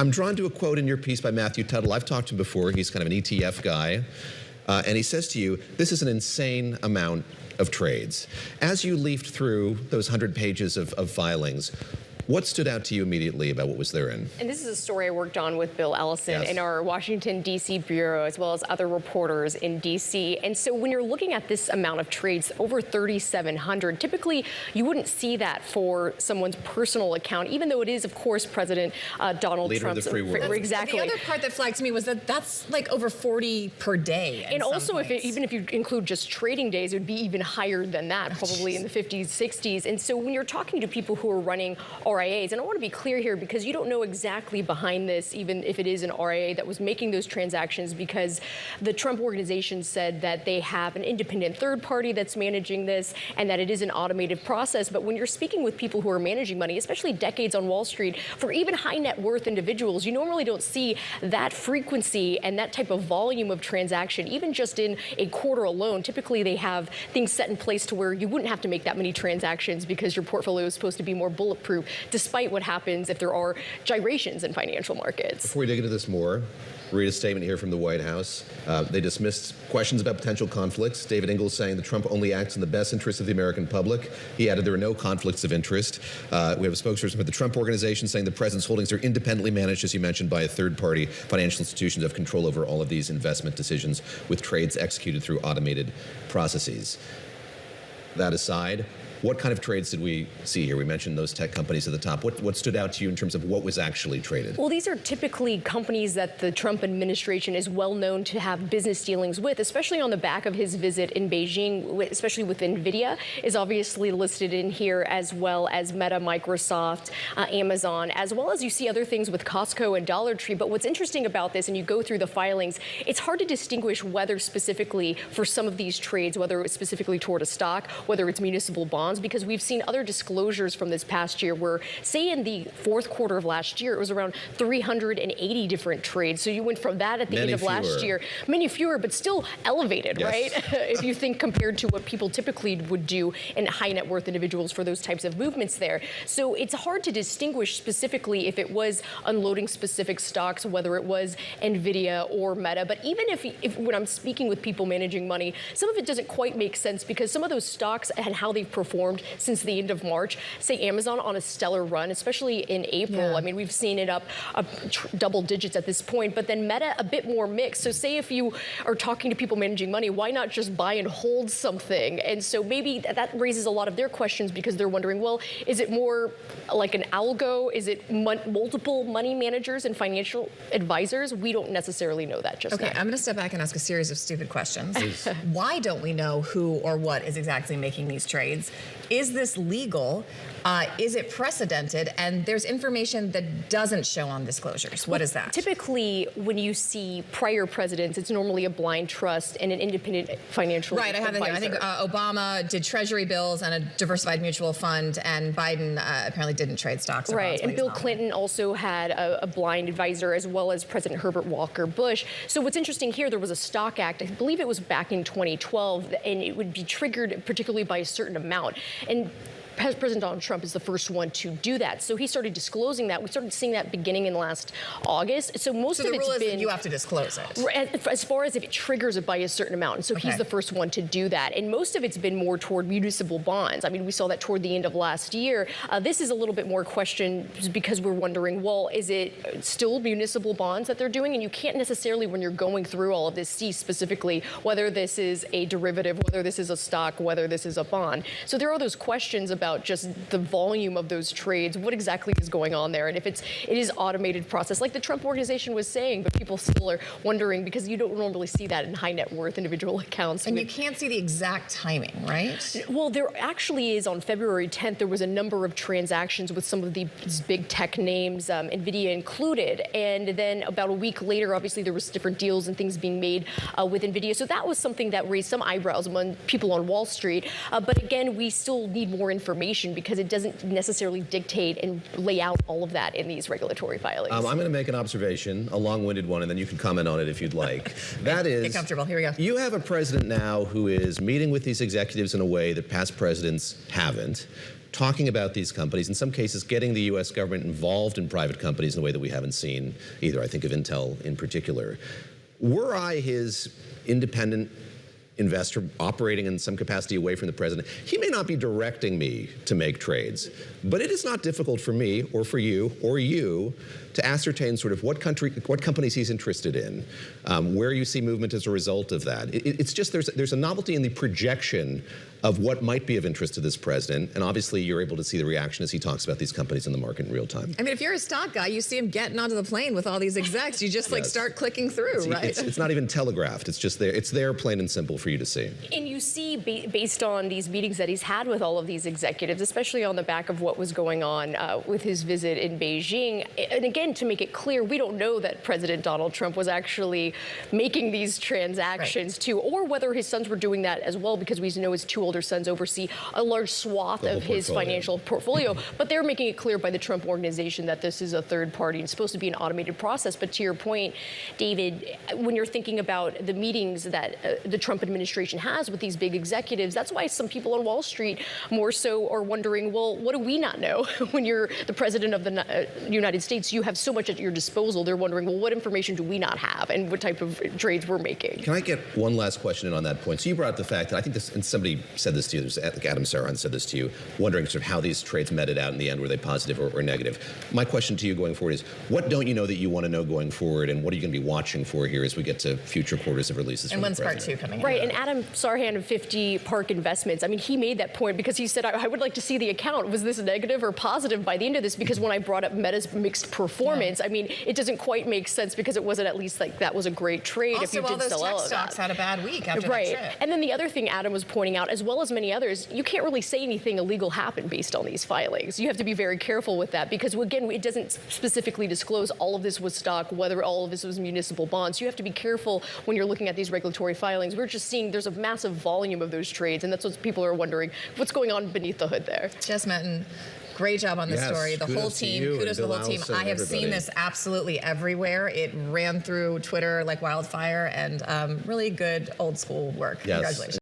I'm drawn to a quote in your piece by Matthew Tuttle. I've talked to him before. He's kind of an ETF guy. And he says to you, this is an insane amount of trades. As you leafed through those 100 pages of filings, what stood out to you immediately about what was therein? And this is a story I worked on with Bill Ellison in our Washington, D.C. bureau, as well as other reporters in D.C. And so when you're looking at this amount of trades, over 3,700, typically you wouldn't see that for someone's personal account, even though it is, of course, President Donald Trump's. Leader of the free world. Exactly. The other part that flagged to me was that that's like over 40 per day. And also, even if you include just trading days, it would be even higher than that, probably in the 50s, 60s. And so when you're talking to people who are running RIAs, and I want to be clear here because you don't know exactly behind this, even if it is an RIA that was making those transactions, because the Trump organization said that they have an independent third party that's managing this and that it is an automated process. But when you're speaking with people who are managing money, especially decades on Wall Street, for even high net worth individuals, you normally don't see that frequency and that type of volume of transaction, even just in a quarter alone. Typically, they have things set in place to where you wouldn't have to make that many transactions because your portfolio is supposed to be more bulletproof, despite what happens if there are gyrations in financial markets. Before we dig into this more, read a statement here from the White House. They dismissed questions about potential conflicts. David Ingalls saying that Trump only acts in the best interest of the American public. He added there are no conflicts of interest. We have a spokesperson for the Trump Organization saying the president's holdings are independently managed, as you mentioned, by a third party. Financial institutions have control over all of these investment decisions with trades executed through automated processes. That aside, what kind of trades did we see here? We mentioned those tech companies at the top. What stood out to you in terms of what was actually traded? Well, these are typically companies that the Trump administration is well known to have business dealings with, especially on the back of his visit in Beijing, especially with NVIDIA, is obviously listed in here, as well as Meta, Microsoft, Amazon, as well as you see other things with Costco and Dollar Tree. But what's interesting about this, and you go through the filings, it's hard to distinguish whether specifically for some of these trades, whether it's specifically toward a stock, whether it's municipal bonds, because we've seen other disclosures from this past year where, say in the fourth quarter of last year, it was around 380 different trades. So you went from that at the end of last year, many fewer, but still elevated, right? If you think compared to what people typically would do in high net worth individuals for those types of movements there. So it's hard to distinguish specifically if it was unloading specific stocks, whether it was NVIDIA or Meta. But even if when I'm speaking with people managing money, some of it doesn't quite make sense because some of those stocks and how they've performed since the end of March, say Amazon on a stellar run, especially in April. I mean, we've seen it up double digits at this point, but then Meta a bit more mixed. So say if you are talking to people managing money, why not just buy and hold something? And so maybe that raises a lot of their questions because they're wondering, well, is it more like an algo? Is it multiple money managers and financial advisors? We don't necessarily know that just now. I'm going to step back and ask a series of stupid questions. Why don't we know who or what is exactly making these trades? Is this legal? Is it precedented? And there's information that doesn't show on disclosures. What is that? Typically, when you see prior presidents, it's normally a blind trust and an independent financial advisor. I have it here. I think Obama did treasury bills and a diversified mutual fund, and Biden apparently didn't trade stocks. Right, and Bill Clinton also had a blind advisor, as well as President Herbert Walker Bush. So what's interesting here, there was a Stock Act, I believe it was back in 2012, and it would be triggered particularly by a certain amount. And President Donald Trump is the first one to do that. So he started disclosing that. We started seeing that beginning in last August. So most of it's been, you have to disclose it. As far as if it triggers it by a certain amount. And so he's the first one to do that. And most of it's been more toward municipal bonds. I mean, we saw that toward the end of last year. This is a little bit more question because we're wondering, well, is it still municipal bonds that they're doing? And you can't necessarily, when you're going through all of this, see specifically whether this is a derivative, whether this is a stock, whether this is a bond. So there are those questions about just the volume of those trades, what exactly is going on there, and if it is automated process, like the Trump organization was saying, but people still are wondering because you don't normally see that in high net worth individual accounts. And you can't see the exact timing, right? Well, there actually is. On February 10th, there was a number of transactions with some of these big tech names, NVIDIA included, and then about a week later, obviously, there was different deals and things being made with NVIDIA. So that was something that raised some eyebrows among people on Wall Street. But again, we still need more information because it doesn't necessarily dictate and lay out all of that in these regulatory filings. I'm going to make an observation, a long-winded one, and then you can comment on it if you'd like. That is, get comfortable. Here we go. You have a president now who is meeting with these executives in a way that past presidents haven't. talking about these companies, in some cases getting the U.S. government involved in private companies in a way that we haven't seen either. I think of Intel in particular. Were I his independent investor operating in some capacity away from the president, he may not be directing me to make trades, but it is not difficult for me or for you or you to ascertain sort of what companies he's interested in, where you see movement as a result of that. It's just there's a novelty in the projection of what might be of interest to this president, and obviously you're able to see the reaction as he talks about these companies in the market in real time. I mean, if you're a stock guy, you see him getting onto the plane with all these execs, you just like start clicking through, right? It's not even telegraphed. It's just there. It's there, plain and simple, for you to see. And you see, based on these meetings that he's had with all of these executives, especially on the back of what was going on with his visit in Beijing, and again, to make it clear, we don't know that President Donald Trump was actually making these transactions too, or whether his sons were doing that as well, because we know his two older sons oversee a large swath of his financial portfolio. But they're making it clear by the Trump organization that this is a third party and supposed to be an automated process. But to your point, David, when you're thinking about the meetings that the Trump administration has with these big executives, that's why some people on Wall Street more so are wondering, well, what do we not know? When you're the president of the United States, you have so much at your disposal. They're wondering, well, what information do we not have and what type of trades we're making? Can I get one last question in on that point? So you brought up the fact that I think this, and somebody said this to you, like Adam Saran said this to you, wondering sort of how these trades meted out in the end. Were they positive or negative? My question to you going forward is, what don't you know that you want to know going forward, and what are you going to be watching for here as we get to future quarters of releases? And when's part 2 coming in? Right, and Adam Sarhan of 50 Park Investments, I mean, he made that point because he said, I would like to see the account. Was this negative or positive by the end of this? Because when I brought up Meta's mixed performance, I mean, it doesn't quite make sense because it wasn't at least like that was a great trade Also, if you all did those sell tech all of stocks that. had a bad week after Right. that trip. And then the other thing Adam was pointing out, as well as many others, you can't really say anything illegal happened based on these filings. You have to be very careful with that because, again, it doesn't specifically disclose all of this was stock, whether all of this was municipal bonds. You have to be careful when you're looking at these regulatory filings. We're just seeing there's a massive volume of those trades, and that's what people are wondering, what's going on beneath the hood there. Jess Menton, great job on this story. The whole team, kudos to the whole team. I have seen this absolutely everywhere. It ran through Twitter like wildfire, and really good old school work. Yes. Congratulations.